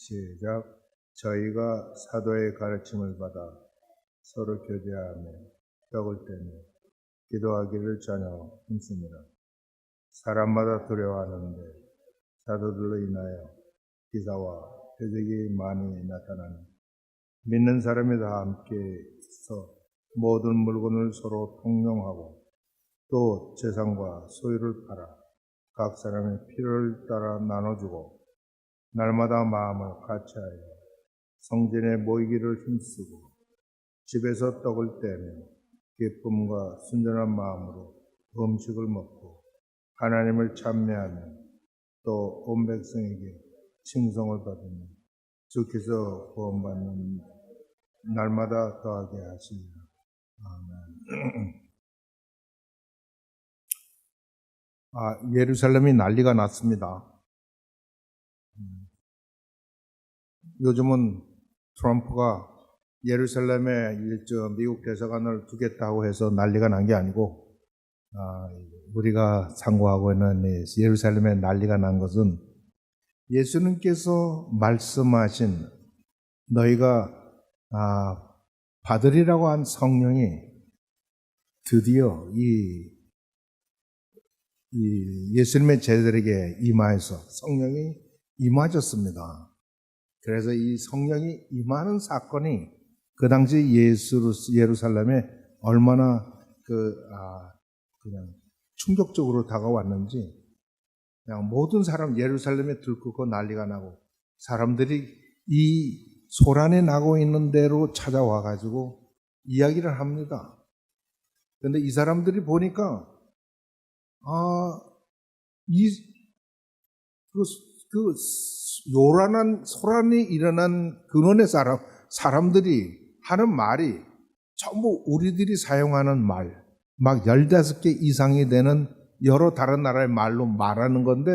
시작. 저희가 사도의 가르침을 받아 서로 교제하며 떡을 떼며 기도하기를 전혀 힘씁니다. 사람마다 두려워하는데 사도들로 인하여 기사와 표적이 많이 나타나니 믿는 사람이 다 함께 있어 모든 물건을 서로 통용하고 또 재산과 소유를 팔아 각 사람의 필요를 따라 나눠주고 날마다 마음을 같이하여 성전에 모이기를 힘쓰고 집에서 떡을 떼며 기쁨과 순전한 마음으로 음식을 먹고 하나님을 찬미하며 또 온 백성에게 칭송을 받으며 주께서 구원받는 날마다 더하게 하시리라. 아멘. 예루살렘이 난리가 났습니다. 요즘은 트럼프가 예루살렘에 미국 대사관을 두겠다고 해서 난리가 난 게 아니고, 우리가 상고하고 있는 예루살렘에 난리가 난 것은 예수님께서 말씀하신 너희가 받으리라고 한 성령이 드디어 이 예수님의 제자들에게 임하여서 성령이 임하셨습니다. 그래서 이 성령이 임하는 사건이 그 당시 예루살렘에 얼마나 그냥 충격적으로 다가왔는지, 그냥 모든 사람 예루살렘에 들끓고 난리가 나고 사람들이 이 소란이 나고 있는 대로 찾아와 가지고 이야기를 합니다. 그런데 이 사람들이 보니까 요란한 소란이 일어난 근원의 사람들이 하는 말이 전부 우리들이 사용하는 말, 막 15개 이상이 되는 여러 다른 나라의 말로 말하는 건데,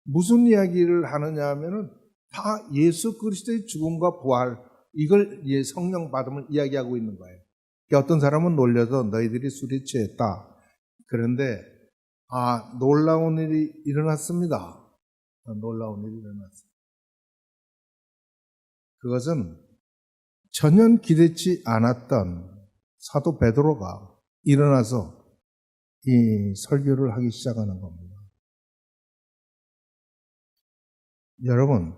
무슨 이야기를 하느냐 하면은 다 예수 그리스도의 죽음과 부활, 이걸 성령 받음을 이야기하고 있는 거예요. 어떤 사람은 놀려서 너희들이 술이 취했다. 그런데 놀라운 일이 일어났습니다. 놀라운 일이 일어났습니다. 그것은 전혀 기대치 않았던 사도 베드로가 일어나서 이 설교를 하기 시작하는 겁니다. 여러분,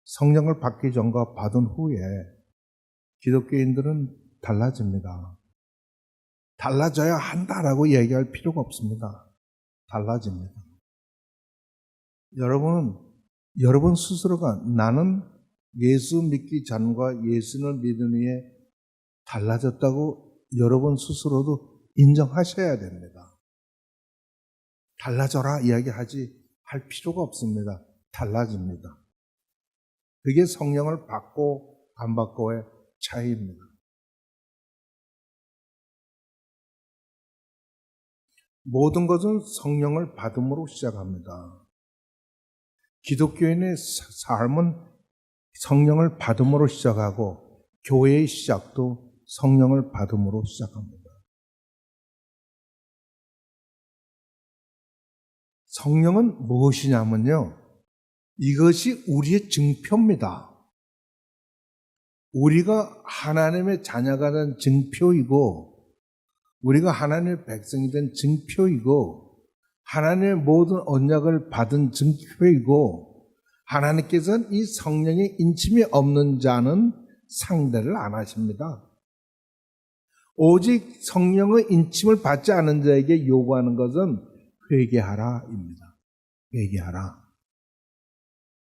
성령을 받기 전과 받은 후에 기독교인들은 달라집니다. 달라져야 한다라고 얘기할 필요가 없습니다. 달라집니다. 여러분 스스로가 나는 예수 믿기 전과 예수를 믿은 후에 달라졌다고 여러분 스스로도 인정하셔야 됩니다. 달라져라 할 필요가 없습니다. 달라집니다. 그게 성령을 받고 안 받고의 차이입니다. 모든 것은 성령을 받음으로 시작합니다. 기독교인의 삶은 성령을 받음으로 시작하고 교회의 시작도 성령을 받음으로 시작합니다. 성령은 무엇이냐면요, 이것이 우리의 증표입니다. 우리가 하나님의 자녀가 된 증표이고, 우리가 하나님의 백성이 된 증표이고, 하나님의 모든 언약을 받은 증표이고, 하나님께서는 이 성령의 인침이 없는 자는 상대를 안 하십니다. 오직 성령의 인침을 받지 않은 자에게 요구하는 것은 회개하라입니다. 회개하라.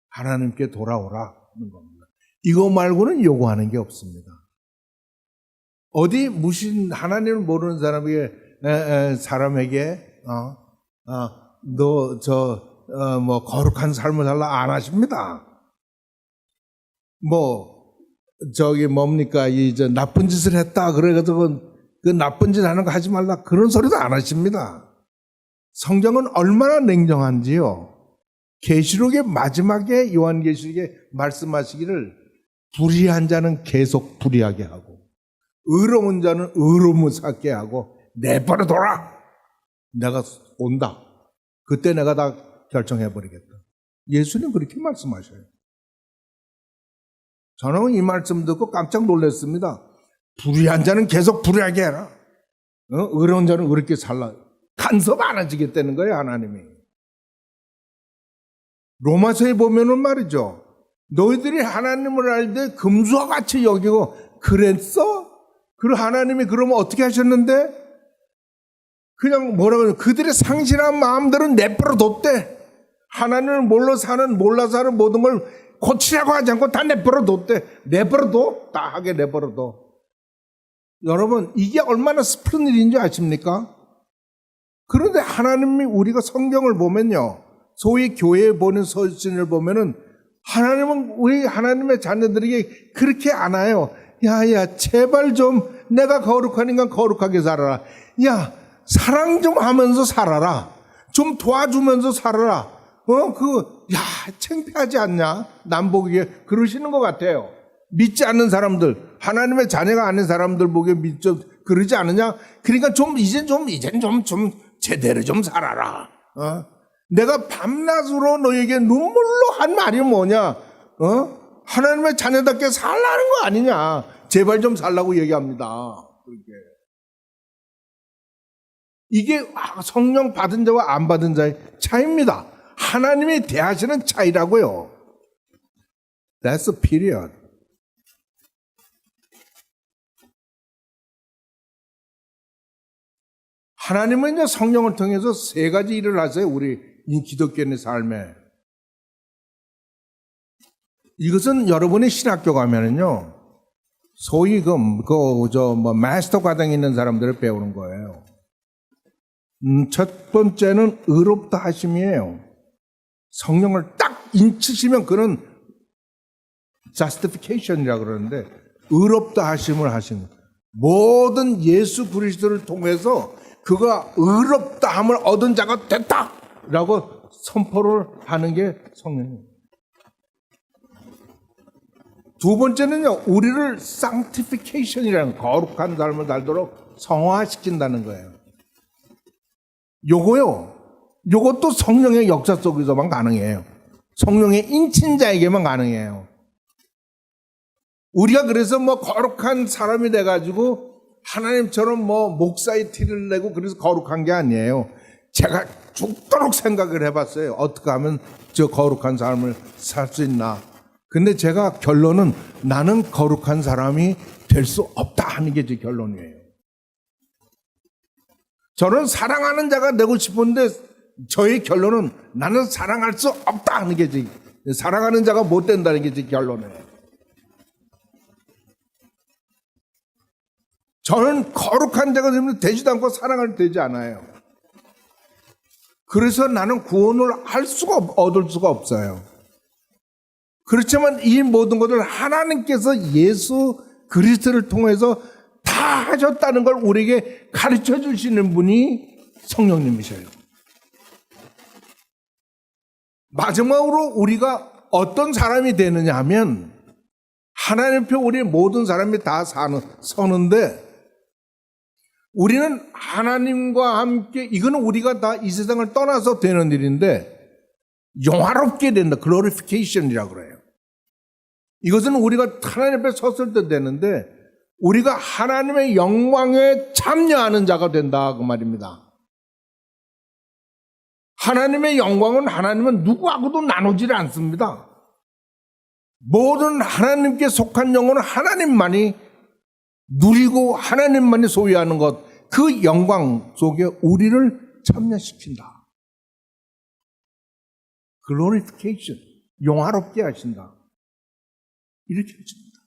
하나님께 돌아오라는 겁니다. 이거 말고는 요구하는 게 없습니다. 어디 하나님을 모르는 사람에게 거룩한 삶을 살라 안 하십니다. 나쁜 짓을 했다 그래가지고 그 나쁜 짓 하는 거 하지 말라 그런 소리도 안 하십니다. 성경은 얼마나 냉정한지요. 계시록의 마지막에 요한계시록에 말씀하시기를 불의한 자는 계속 불의하게 하고 의로운 자는 의로움을 쌓게 하고 내버려둬라. 내가 온다. 그때 내가 다 결정해버리겠다. 예수님 그렇게 말씀하셔요. 저는 이 말씀 듣고 깜짝 놀랐습니다. 불의한 자는 계속 불의하게 해라. 의로운 자는 의롭게 살라. 간섭 안 하시겠다는 거예요, 하나님이. 로마서에 보면은 말이죠. 너희들이 하나님을 알되 금수와 같이 여기고 그랬어? 그럼 하나님이 그러면 어떻게 하셨는데? 그냥 뭐라 그래요? 그들의 상실한 마음대로 내버려 뒀대. 하나님을 몰라서 하는 모든 걸 고치라고 하지 않고 다 내버려 뒀대. 내버려 둬? 다 하게 내버려 둬. 여러분, 이게 얼마나 슬픈 일인지 아십니까? 그런데 하나님이 우리가 성경을 보면요. 소위 교회에 보는 서신을 보면은 하나님은 우리 하나님의 자녀들에게 그렇게 안 와요. 야, 제발 좀 내가 거룩하니까 거룩하게 살아라. 야, 사랑 좀 하면서 살아라. 좀 도와주면서 살아라. 창피하지 않냐? 남 보기에 그러시는 것 같아요. 믿지 않는 사람들, 하나님의 자녀가 아닌 사람들 보기에 그러지 않느냐? 그러니까 이젠 좀 제대로 좀 살아라. 내가 밤낮으로 너에게 눈물로 한 말이 뭐냐? 하나님의 자녀답게 살라는 거 아니냐? 제발 좀 살라고 얘기합니다. 이게 성령 받은 자와 안 받은 자의 차이입니다. 하나님이 대하시는 차이라고요. That's a period. 하나님은 이제 성령을 통해서 세 가지 일을 하세요. 우리 기독교인의 삶에. 이것은 여러분이 신학교 가면은요, 소위 마스터 과정에 있는 사람들을 배우는 거예요. 첫 번째는 의롭다 하심이에요. 성령을 딱 인치시면 그는 justification이라고 그러는데, 의롭다 하심을 하신 모든 예수 그리스도를 통해서 그가 의롭다 함을 얻은 자가 됐다라고 선포를 하는 게 성령이에요. 두 번째는요, 우리를 sanctification이라는 거룩한 삶을 살도록 성화시킨다는 거예요. 요것도 성령의 역사 속에서만 가능해요. 성령의 인친자에게만 가능해요. 우리가 그래서 거룩한 사람이 돼가지고 하나님처럼 목사의 티를 내고 그래서 거룩한 게 아니에요. 제가 죽도록 생각을 해봤어요. 어떻게 하면 저 거룩한 삶을 살 수 있나. 근데 제가 결론은 나는 거룩한 사람이 될 수 없다 하는 게 제 결론이에요. 저는 사랑하는 자가 되고 싶은데 저의 결론은 나는 사랑할 수 없다 하는 게 사랑하는 자가 못 된다는 게 제 결론이에요. 저는 거룩한 자가 되지도 않고 사랑을 되지 않아요. 그래서 나는 구원을 얻을 수가 없어요. 그렇지만 이 모든 것을 하나님께서 예수 그리스도를 통해서 다 하셨다는 걸 우리에게 가르쳐 주시는 분이 성령님이셔요. 마지막으로 우리가 어떤 사람이 되느냐 하면 하나님 표 우리 모든 사람이 다 서는데 우리는 하나님과 함께 이거는 우리가 다 이 세상을 떠나서 되는 일인데 영화롭게 된다. 글로리피케이션이라고 그래요. 이것은 우리가 하나님 앞에 섰을 때 되는데 우리가 하나님의 영광에 참여하는 자가 된다 그 말입니다. 하나님의 영광은 하나님은 누구하고도 나누지 않습니다. 모든 하나님께 속한 영혼은 하나님만이 누리고 하나님만이 소유하는 것, 그 영광 속에 우리를 참여시킨다. 글로리피케이션, 영화롭게 하신다. 이렇게 하십니다.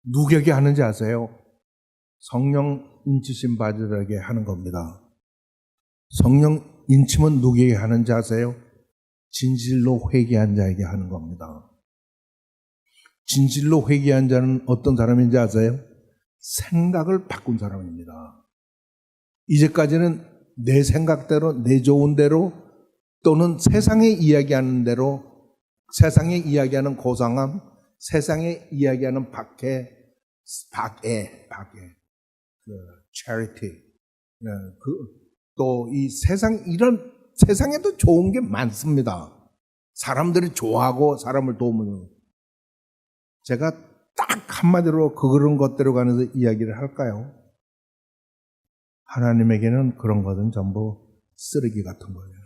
누구에게 하는지 아세요? 성령 인치심 받으려게 하는 겁니다. 성령 인침은 누구에게 하는지 아세요? 진실로 회개한 자에게 하는 겁니다. 진실로 회개한 자는 어떤 사람인지 아세요? 생각을 바꾼 사람입니다. 이제까지는 내 생각대로, 내 좋은 대로 또는 세상에 이야기하는 대로, 세상에 이야기하는 고상함, 세상에 이야기하는 박해, charity, 또 이 세상 이런 세상에도 좋은 게 많습니다. 사람들이 좋아하고 사람을 도우면. 제가 딱 한마디로 그런 것대로 가면서 이야기를 할까요? 하나님에게는 그런 것은 전부 쓰레기 같은 거예요.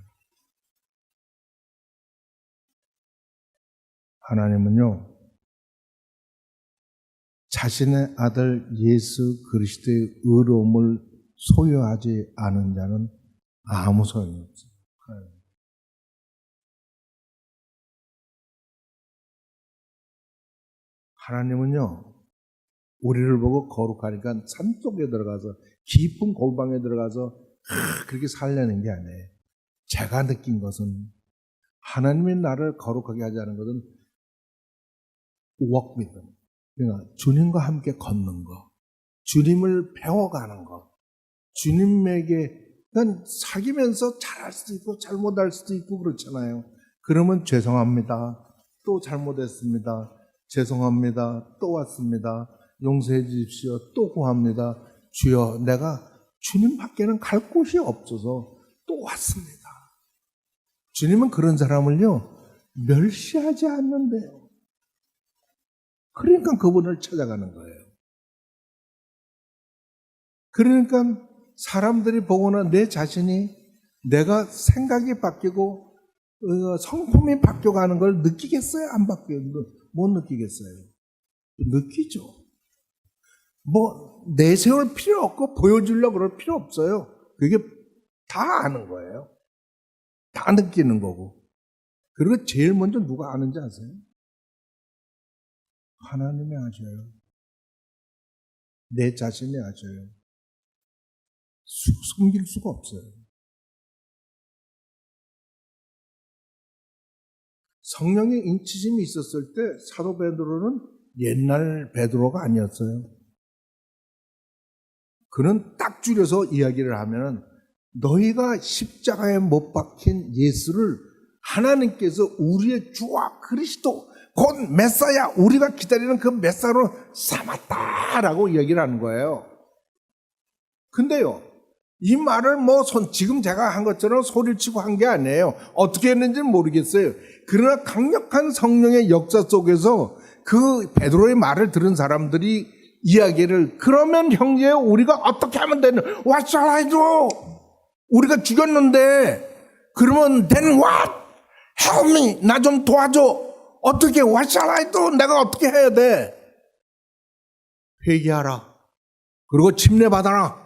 하나님은요, 자신의 아들 예수 그리스도의 의로움을 소유하지 않은 자는 아무 소용이 없어요. 하나님은요, 우리를 보고 거룩하니까 산 속에 들어가서 깊은 골방에 들어가서 그렇게 살려는 게 아니에요. 제가 느낀 것은 하나님의 나를 거룩하게 하지 않은 것은 walk with them. 그러니까 주님과 함께 걷는 거, 주님을 배워가는 거, 주님에게 사귀면서 잘할 수도 있고 잘못할 수도 있고 그렇잖아요. 그러면 죄송합니다. 또 잘못했습니다. 죄송합니다. 또 왔습니다. 용서해 주십시오. 또 구합니다. 주여, 내가 주님 밖에는 갈 곳이 없어서 또 왔습니다. 주님은 그런 사람을요, 멸시하지 않는데요. 그러니까 그분을 찾아가는 거예요. 그러니까 사람들이 보거나 내 자신이 내가 생각이 바뀌고 성품이 바뀌어가는 걸 느끼겠어요? 안 바뀌어요? 못 느끼겠어요? 느끼죠. 뭐 내세울 필요 없고 보여주려고 그럴 필요 없어요. 그게 다 아는 거예요. 다 느끼는 거고. 그리고 제일 먼저 누가 아는지 아세요? 하나님이 아셔요. 내 자신이 아셔요. 숨길 수가 없어요. 성령의 인치심이 있었을 때 사도 베드로는 옛날 베드로가 아니었어요. 그는 딱 줄여서 이야기를 하면은 너희가 십자가에 못 박힌 예수를 하나님께서 우리의 주와 그리스도 곧 메사야, 우리가 기다리는 그 메사로 삼았다라고 이야기를 하는 거예요. 근데요, 이 말을 지금 제가 한 것처럼 소리를 치고 한 게 아니에요. 어떻게 했는지는 모르겠어요. 그러나 강력한 성령의 역사 속에서 그 베드로의 말을 들은 사람들이 이야기를, 그러면 형제 우리가 어떻게 하면 되는, What shall I do? 우리가 죽였는데 그러면 then what? Help me, 나 좀 도와줘. 어떻게, What shall I do? 내가 어떻게 해야 돼? 회개하라. 그리고 침례받아라.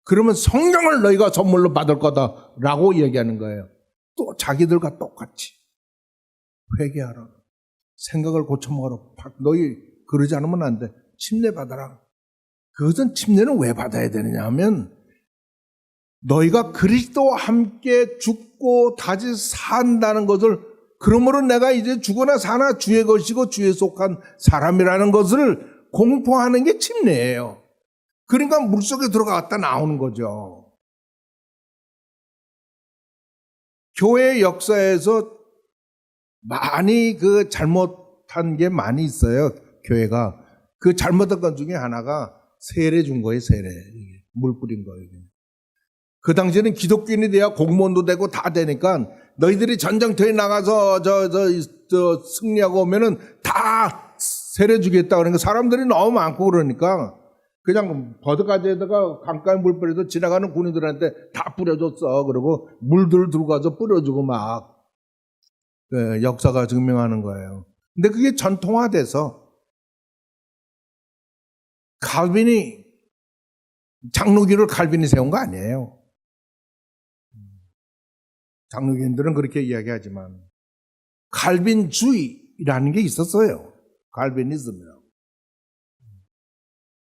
그러면 성령을 너희가 선물로 받을 거다라고 얘기하는 거예요. 또 자기들과 똑같이 회개하라. 생각을 고쳐먹어라. 너희 그러지 않으면 안 돼. 침례받아라. 그것은 침례는 왜 받아야 되느냐 하면 너희가 그리스도와 함께 죽고 다시 산다는 것을, 그러므로 내가 이제 죽으나 사나 주의 것이고 주에 속한 사람이라는 것을 공포하는 게 침례예요. 그러니까 물속에 들어갔다 나오는 거죠. 교회 역사에서 많이 잘못한 게 많이 있어요. 교회가. 그 잘못한 것 중에 하나가 세례 준 거예요. 세례. 물 뿌린 거예요. 그 당시에는 기독교인이 돼야 공무원도 되고 다 되니까 너희들이 전쟁터에 나가서 승리하고 오면은 다 세례 주겠다. 그러니까 사람들이 너무 많고 그러니까 그냥 버드가지에다가 강가에 물 뿌려서 지나가는 군인들한테 다 뿌려줬어. 그리고 물들 들고 가서 뿌려주고 막. 역사가 증명하는 거예요. 근데 그게 전통화돼서 장로교를 칼빈이 세운 거 아니에요. 장로교인들은 그렇게 이야기하지만 칼빈주의라는 게 있었어요. 칼빈이즘이라고.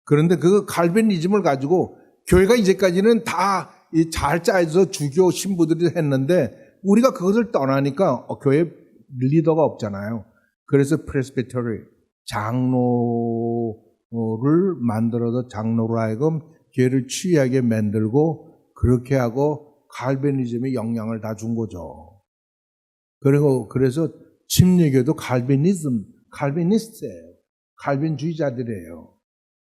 그런데 그 칼빈이즘을 가지고 교회가 이제까지는 다 잘 짜여서 주교 신부들이 했는데 우리가 그것을 떠나니까 교회 리더가 없잖아요. 그래서 프레스비터리, 장로를 만들어서 장로로 하여금 교회를 취하게 만들고 그렇게 하고 칼빈이즘의 영향을 다 준 거죠. 그래서 침례교도 칼비니스트예요. 칼빈주의자들이에요.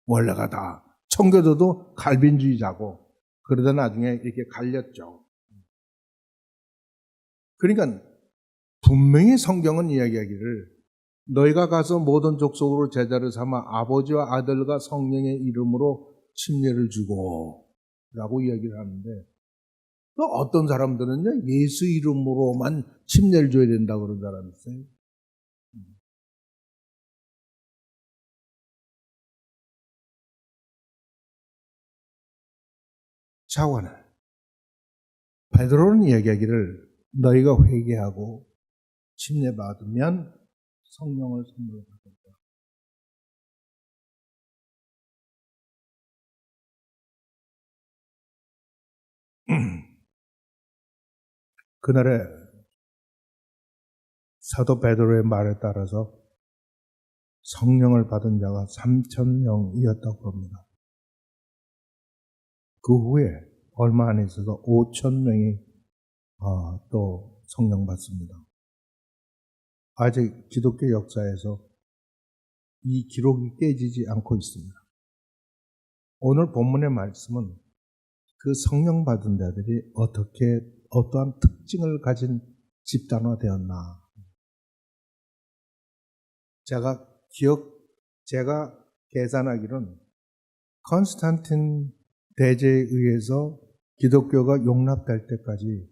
원래가 다. 청교도도 칼빈주의자고 그러다 나중에 이렇게 갈렸죠. 그러니까 분명히 성경은 이야기하기를 너희가 가서 모든 족속으로 제자를 삼아 아버지와 아들과 성령의 이름으로 침례를 주고 라고 이야기를 하는데 또 어떤 사람들은요 예수 이름으로만 침례를 줘야 된다고 그런 사람이 있어요. 차원을 베드로는 이야기하기를 너희가 회개하고 침례 받으면 성령을 선물로 받는다. 그날에 사도 베드로의 말에 따라서 성령을 받은 자가 3,000명이었다고 합니다. 그 후에 얼마 안 있어서 5,000명이 또 성령 받습니다. 아직 기독교 역사에서 이 기록이 깨지지 않고 있습니다. 오늘 본문의 말씀은 그 성령 받은 자들이 어떻게 어떠한 특징을 가진 집단화되었나. 제가 계산하기로는 컨스탄틴 대제에 의해서 기독교가 용납될 때까지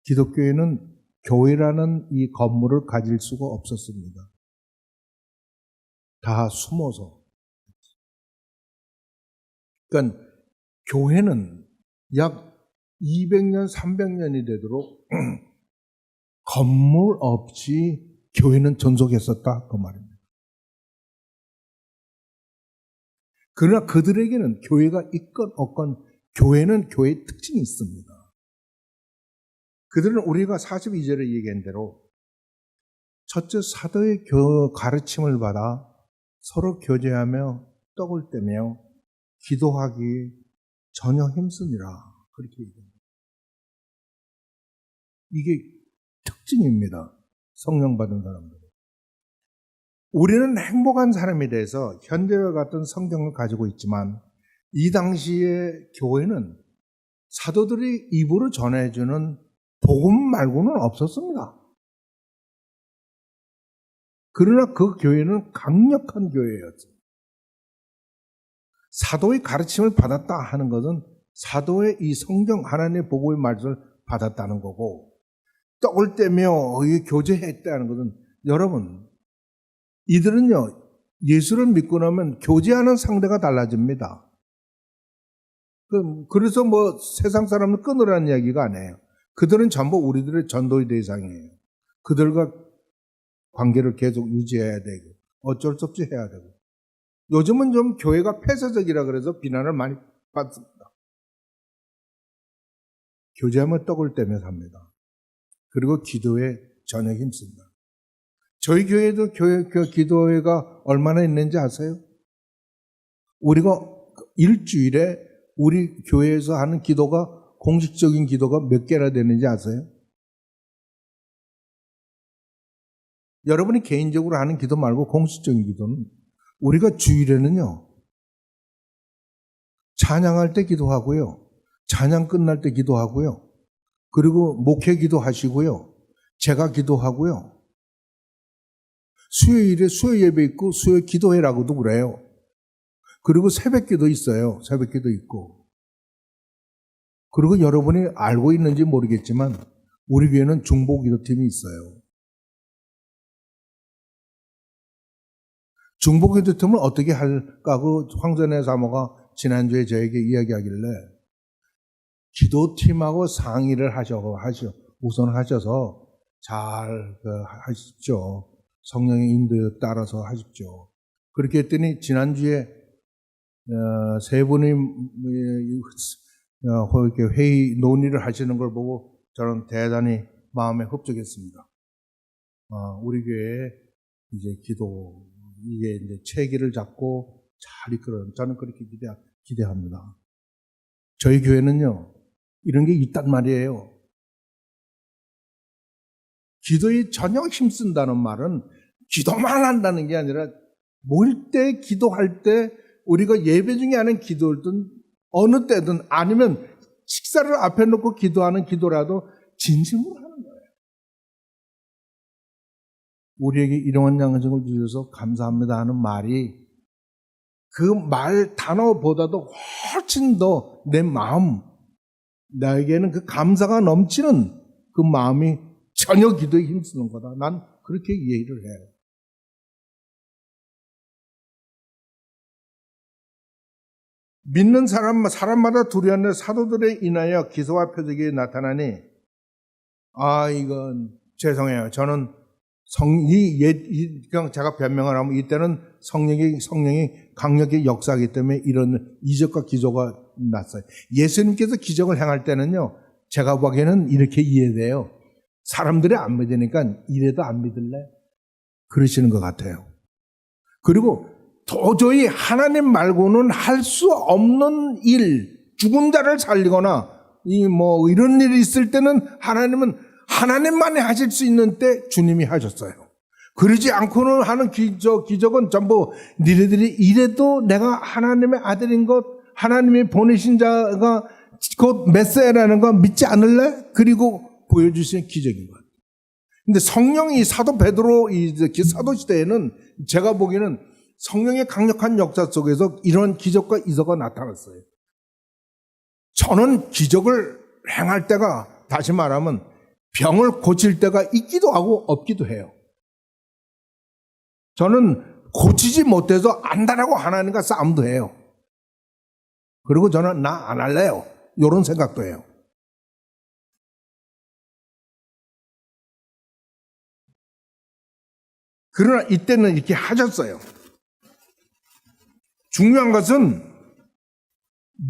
기독교에는 교회라는 이 건물을 가질 수가 없었습니다. 다 숨어서. 그러니까 교회는 약 200년, 300년이 되도록 건물 없이 교회는 존속했었다 그 말입니다. 그러나 그들에게는 교회가 있건 없건 교회는 교회의 특징이 있습니다. 그들은 우리가 42절에 얘기한 대로 첫째 사도의 가르침을 받아 서로 교제하며 떡을 떼며 기도하기 전혀 힘쓰니라 그렇게 얘기합니다. 이게 특징입니다. 성령 받은 사람들. 우리는 행복한 사람에 대해서 현재와 같은 성경을 가지고 있지만 이 당시에 교회는 사도들이 입으로 전해주는 복음 말고는 없었습니다. 그러나 그 교회는 강력한 교회였어요. 사도의 가르침을 받았다 하는 것은 사도의 이 성경 하나님의 복음의 말씀을 받았다는 거고 떡을 떼며 교제했다는 것은 여러분 이들은요 예수를 믿고 나면 교제하는 상대가 달라집니다. 그래서 뭐 세상 사람을 끊으라는 이야기가 아니에요. 그들은 전부 우리들의 전도의 대상이에요. 그들과 관계를 계속 유지해야 되고 어쩔 수 없이 해야 되고 요즘은 좀 교회가 폐쇄적이라 그래서 비난을 많이 받습니다. 교제하면 떡을 떼며 삽니다. 그리고 기도에 전혀 힘씁니다. 저희 교회도 기도회가 얼마나 있는지 아세요? 우리가 일주일에 우리 교회에서 하는 기도가 공식적인 기도가 몇 개나 되는지 아세요? 여러분이 개인적으로 하는 기도 말고 공식적인 기도는 우리가 주일에는요 찬양할 때 기도하고요 찬양 끝날 때 기도하고요 그리고 목회 기도하시고요 제가 기도하고요 수요일에 수요 예배 있고 수요 기도회라고도 그래요. 그리고 새벽 기도 있어요. 새벽 기도 있고. 그리고 여러분이 알고 있는지 모르겠지만 우리 교회는 중보 기도팀이 있어요. 중보 기도팀을 어떻게 할까 하고 황전의 사모가 지난주에 저에게 이야기하길래 기도팀하고 상의를 우선 하셔서 잘 하십시오. 성령의 인도에 따라서 하십시오. 그렇게 했더니 지난주에 세 분이 이렇게 회의 논의를 하시는 걸 보고 저는 대단히 마음에 흡족했습니다. 우리 교회에 이제 이게 이제 체계를 잡고 잘 이끌어요. 저는 그렇게 기대합니다. 저희 교회는요, 이런 게 있단 말이에요. 기도에 전혀 힘쓴다는 말은 기도만 한다는 게 아니라 모일 때 기도할 때 우리가 예배 중에 하는 기도든 어느 때든 아니면 식사를 앞에 놓고 기도하는 기도라도 진심으로 하는 거예요. 우리에게 이러한 양식을 주셔서 감사합니다 하는 말이 그 말 단어보다도 훨씬 더 내 마음, 나에게는 그 감사가 넘치는 그 마음이 전혀 기도에 힘쓰는 거다. 난 그렇게 이해를 해요. 믿는 사람마다 두려워하는 사도들에 인하여 기사와 표적이 나타나니, 이건 죄송해요. 저는 그냥 제가 변명을 하면 이때는 성령이 강력히 역사하기 때문에 이런 이적과 기조가 났어요. 예수님께서 기적을 행할 때는요, 제가 보기에는 이렇게 이해돼요. 사람들이 안 믿으니까 이래도 안 믿을래? 그러시는 것 같아요. 그리고 도저히 하나님 말고는 할 수 없는 일, 죽은 자를 살리거나 이런 일이 있을 때는 하나님은 하나님만이 하실 수 있는 때 주님이 하셨어요. 그러지 않고는 하는 기적은 전부 니네들이 이래도 내가 하나님의 아들인 것, 하나님이 보내신 자가 곧 메시아라는 거 믿지 않을래? 그리고 보여주신 기적인 것. 근데 성령이 사도 베드로 사도 시대에는 제가 보기에는 성령의 강력한 역사 속에서 이런 기적과 이적가 나타났어요. 저는 기적을 행할 때가, 다시 말하면 병을 고칠 때가 있기도 하고 없기도 해요. 저는 고치지 못해서 안다라고 하나님과 싸움도 해요. 그리고 저는 나 안 할래요. 이런 생각도 해요. 그러나 이때는 이렇게 하셨어요. 중요한 것은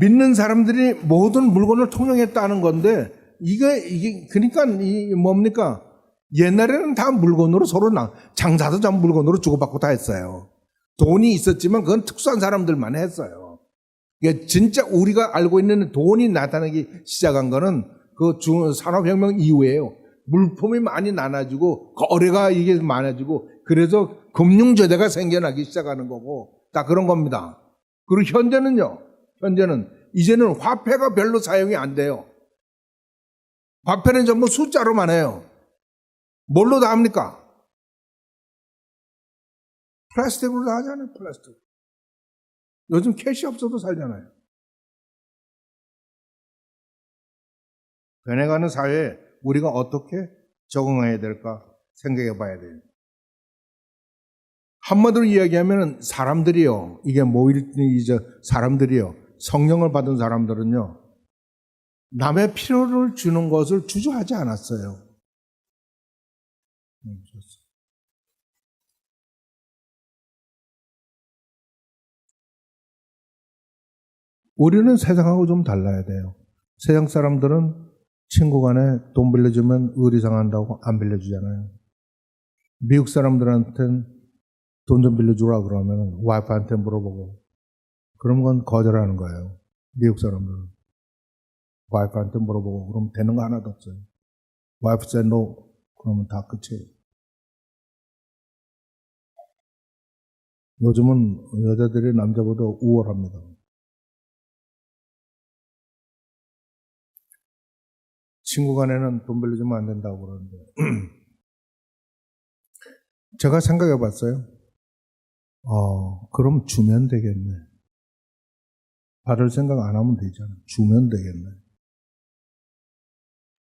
믿는 사람들이 모든 물건을 통용했다는 건데, 이게 그러니까 뭡니까? 옛날에는 다 물건으로 서로 장사도 다 물건으로 주고받고 다 했어요. 돈이 있었지만 그건 특수한 사람들만 했어요. 이게 진짜 우리가 알고 있는 돈이 나타나기 시작한 거는 그 산업혁명 이후에요. 물품이 많이 나눠지고 거래가 이게 많아지고 그래서 금융제도가 생겨나기 시작하는 거고 다 그런 겁니다. 그리고 현재는 이제는 화폐가 별로 사용이 안 돼요. 화폐는 전부 숫자로만 해요. 뭘로 다 합니까? 플라스틱으로 다 하잖아요. 플라스틱. 요즘 캐시 없어도 살잖아요. 변해가는 사회에 우리가 어떻게 적응해야 될까 생각해 봐야 돼요. 한마디로 이야기하면 사람들이요. 사람들이요. 성령을 받은 사람들은요. 남의 필요를 주는 것을 주저하지 않았어요. 우리는 세상하고 좀 달라야 돼요. 세상 사람들은 친구 간에 돈 빌려주면 의리 상한다고 안 빌려주잖아요. 미국 사람들한테는 돈 좀 빌려주라 그러면 와이프한테 물어보고 그런 건 거절하는 거예요. 미국 사람들은. 와이프한테 물어보고 그럼 되는 거 하나도 없어요. 와이프 say no 그러면 다 끝이에요. 요즘은 여자들이 남자보다 우월합니다. 친구 간에는 돈 빌려주면 안 된다고 그러는데 제가 생각해 봤어요. 그럼 주면 되겠네. 받을 생각 안 하면 되잖아. 주면 되겠네.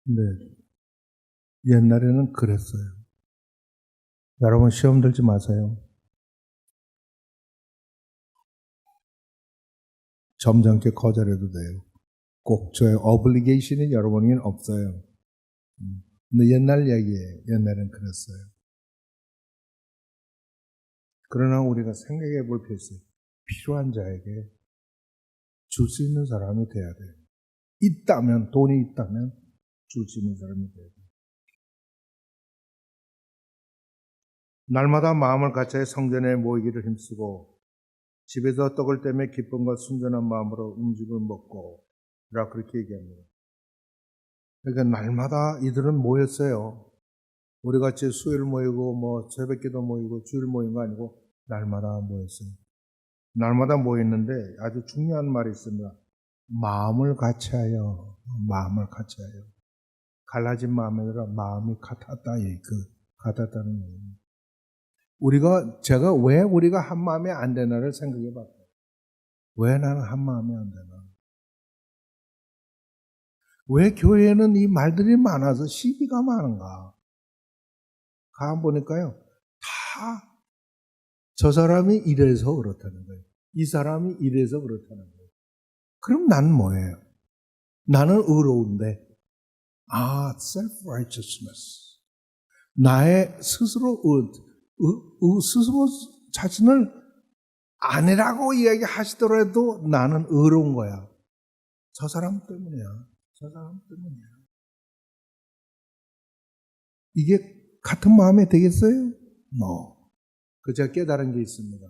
근데 옛날에는 그랬어요. 여러분 시험 들지 마세요. 점잖게 거절해도 돼요. 꼭 저의 obligation이 여러분에게는 없어요. 근데 옛날 이야기예요. 옛날엔 그랬어요. 그러나 우리가 생각해 볼 필요 있어요. 필요한 자에게 줄 수 있는 사람이 돼야 돼요. 돈이 있다면 줄 수 있는 사람이 돼야 돼요. 날마다 마음을 같이 성전에 모이기를 힘쓰고 집에서 떡을 떼며 기쁨과 순전한 마음으로 음식을 먹고 라 그렇게 얘기합니다. 그러니까 날마다 이들은 모였어요. 우리 같이 수요일 모이고 새벽기도 모이고 주일 모인 거 아니고 날마다 모였어요. 날마다 모였는데 아주 중요한 말이 있습니다. 마음을 같이하여 갈라진 마음이 아니라 마음이 같았다. 같았다는 거예요. 제가 왜 우리가 한 마음이 안 되나를 생각해 봤어요. 왜 나는 한 마음이 안 되나? 왜 교회에는 이 말들이 많아서 시비가 많은가? 가보니까요, 다 저 사람이 이래서 그렇다는 거예요. 이 사람이 이래서 그렇다는 거예요. 그럼 난 뭐예요? 나는 의로운데, self-righteousness. 나의 스스로, 스스로 자신을 아니라고 이야기하시더라도 나는 의로운 거야. 저 사람 때문이야. 저 사람 때문이야. 이게 같은 마음에 되겠어요? No. 제가 깨달은 게 있습니다.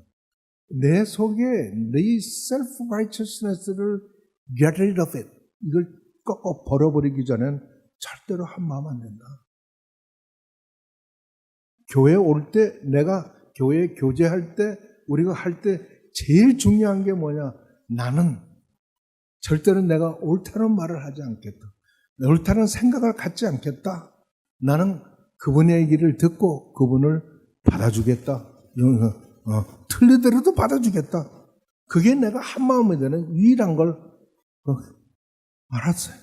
내 속에 내 self-righteousness를 get rid of it. 이걸 꺾어 버려버리기 전엔 절대로 한 마음 안 된다. 교회 올 때, 내가 교회 교제할 때, 우리가 할 때 제일 중요한 게 뭐냐? 나는 절대로 내가 옳다는 말을 하지 않겠다. 옳다는 생각을 갖지 않겠다. 나는 그분의 얘기를 듣고 그분을 받아주겠다. 틀리더라도 받아주겠다. 그게 내가 한마음이 되는 유일한 걸 알았어요.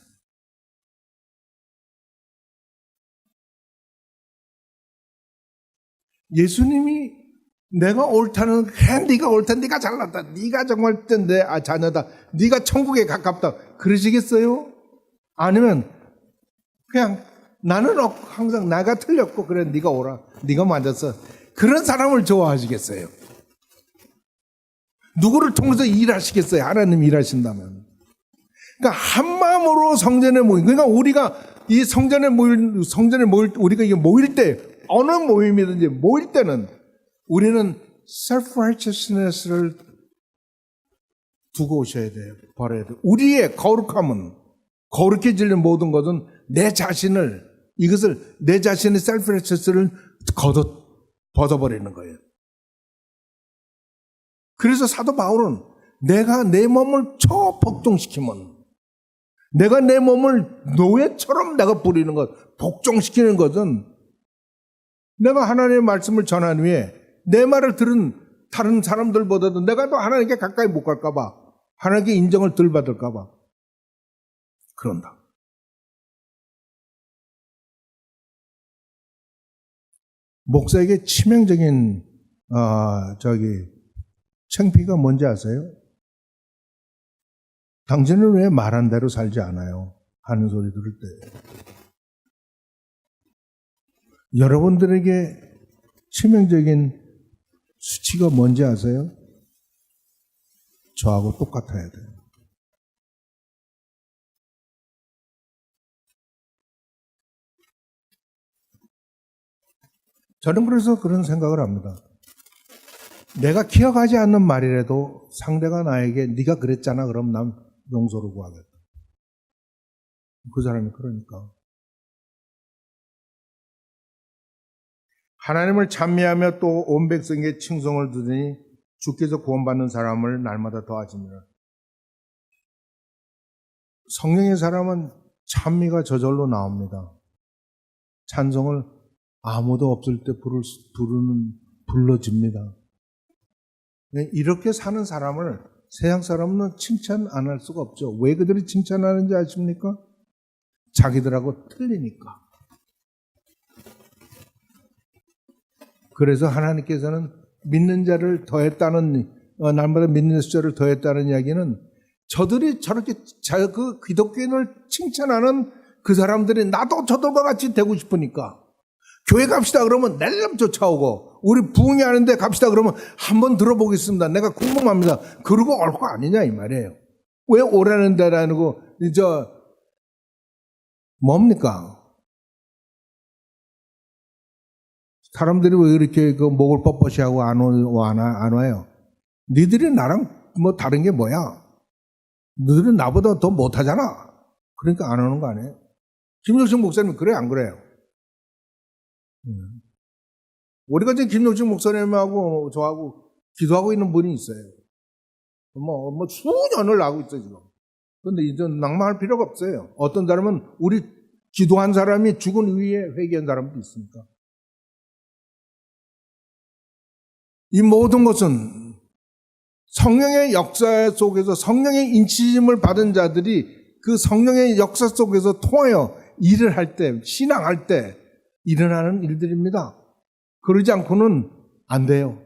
예수님이 내가 옳다는, 네가 옳다, 네가 잘났다, 네가 정말 내 자녀다, 네가 천국에 가깝다 그러시겠어요? 아니면 그냥 나는 항상 나가 틀렸고 그래 네가 오라, 네가 맞았어, 그런 사람을 좋아하시겠어요? 누구를 통해서 일하시겠어요? 하나님 일하신다면. 그러니까 한 마음으로 성전에 모인, 그러니까 우리가 이 성전에 모일 우리가 이게 모일 때, 어느 모임이든지 모일 때는 우리는 self-righteousness를 두고 오셔야 돼요. 버려야 돼요. 우리의 거룩함은, 거룩해지는 모든 것은 내 자신의 self-righteous를 벗어버리는 거예요. 그래서 사도 바울은 내가 내 몸을 복종시키면, 내가 내 몸을 노예처럼 내가 부리는 것, 복종시키는 것은 내가 하나님의 말씀을 전한 후에 내 말을 들은 다른 사람들보다도 내가 또 하나님께 가까이 못 갈까봐, 하나님께 인정을 덜 받을까봐 그런다. 목사에게 치명적인 창피가 뭔지 아세요? 당신은 왜 말한 대로 살지 않아요? 하는 소리 들을 때. 여러분들에게 치명적인 수치가 뭔지 아세요? 저하고 똑같아야 돼요. 저는 그래서 그런 생각을 합니다. 내가 기억하지 않는 말이라도 상대가 나에게 네가 그랬잖아, 그럼 난 용서를 구하겠다. 그 사람이 그러니까. 하나님을 찬미하며 또 온 백성에게 칭송을 두더니 주께서 구원받는 사람을 날마다 더하시니라. 성령의 사람은 찬미가 저절로 나옵니다. 찬송을 아무도 없을 때 불러집니다. 이렇게 사는 사람을 세상 사람은 칭찬 안 할 수가 없죠. 왜 그들이 칭찬하는지 아십니까? 자기들하고 틀리니까. 그래서 하나님께서는 믿는 자를 더했다는, 날마다 믿는 숫자를 더했다는 이야기는 저들이 저렇게 그 기독교인을 칭찬하는 그 사람들이 나도 저들과 같이 되고 싶으니까, 교회 갑시다 그러면 낼름 쫓아오고, 우리 부흥이 하는데 갑시다 그러면 한번 들어보겠습니다, 내가 궁금합니다, 그러고 올 거 아니냐 이 말이에요. 왜 오라는 데라 아니고 뭡니까? 사람들이 왜 이렇게 목을 뻣뻣이 하고 안 와요? 니들이 나랑 뭐 다른 게 뭐야? 너희들은 나보다 더 못하잖아. 그러니까 안 오는 거 아니에요? 김용식 목사님 그래요, 안 그래요? 우리가 지금 김용식 목사님하고 저하고 기도하고 있는 분이 있어요. 뭐 수년을 하고 있어요 지금. 그런데 이제 낭만할 필요가 없어요. 어떤 사람은 우리 기도한 사람이 죽은 후에 회개한 사람도 있으니까. 이 모든 것은 성령의 역사 속에서 성령의 인치심을 받은 자들이 그 성령의 역사 속에서 통하여 일을 할 때, 신앙할 때 일어나는 일들입니다. 그러지 않고는 안 돼요.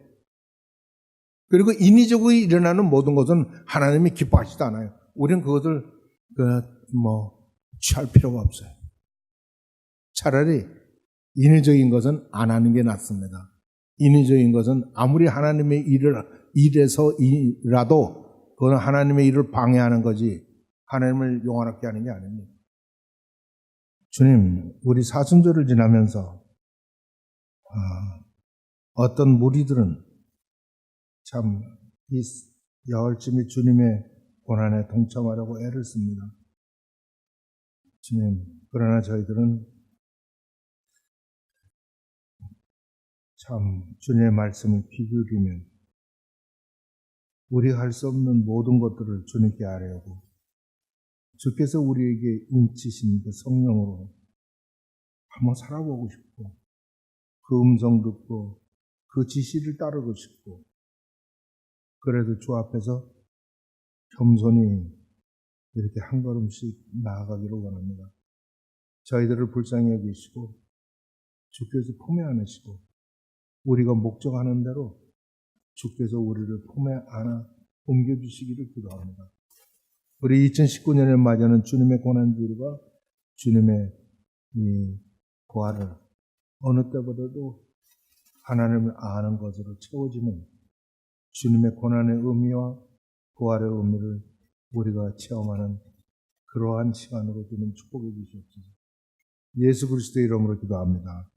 그리고 인위적으로 일어나는 모든 것은 하나님이 기뻐하시지 않아요. 우리는 그것을 취할 필요가 없어요. 차라리 인위적인 것은 안 하는 게 낫습니다. 인위적인 것은 아무리 하나님의 일에서라도 그건 하나님의 일을 방해하는 거지 하나님을 용안하게 하는 게 아닙니다. 주님, 우리 사순절을 지나면서 어떤 무리들은 참 이 여흘쯤에 주님의 고난에 동참하려고 애를 씁니다. 주님, 그러나 저희들은 참 주님의 말씀을 귀 기울이면 우리가 할 수 없는 모든 것들을 주님께 아뢰고 주께서 우리에게 인치신 그 성령으로 한번 살아보고 싶고 그 음성 듣고 그 지시를 따르고 싶고 그래도 주 앞에서 겸손히 이렇게 한 걸음씩 나아가기를 원합니다. 저희들을 불쌍히 여기시고 주께서 품에 안으시고 우리가 목적하는 대로 주께서 우리를 품에 안아 옮겨주시기를 기도합니다. 우리 2019년을 맞이하는 주님의 고난주일과 주님의 이 부활을 어느 때보다도 하나님을 아는 것으로 채워지는 주님의 고난의 의미와 부활의 의미를 우리가 체험하는 그러한 시간으로 주님 축복해 주시옵소서. 예수 그리스도의 이름으로 기도합니다.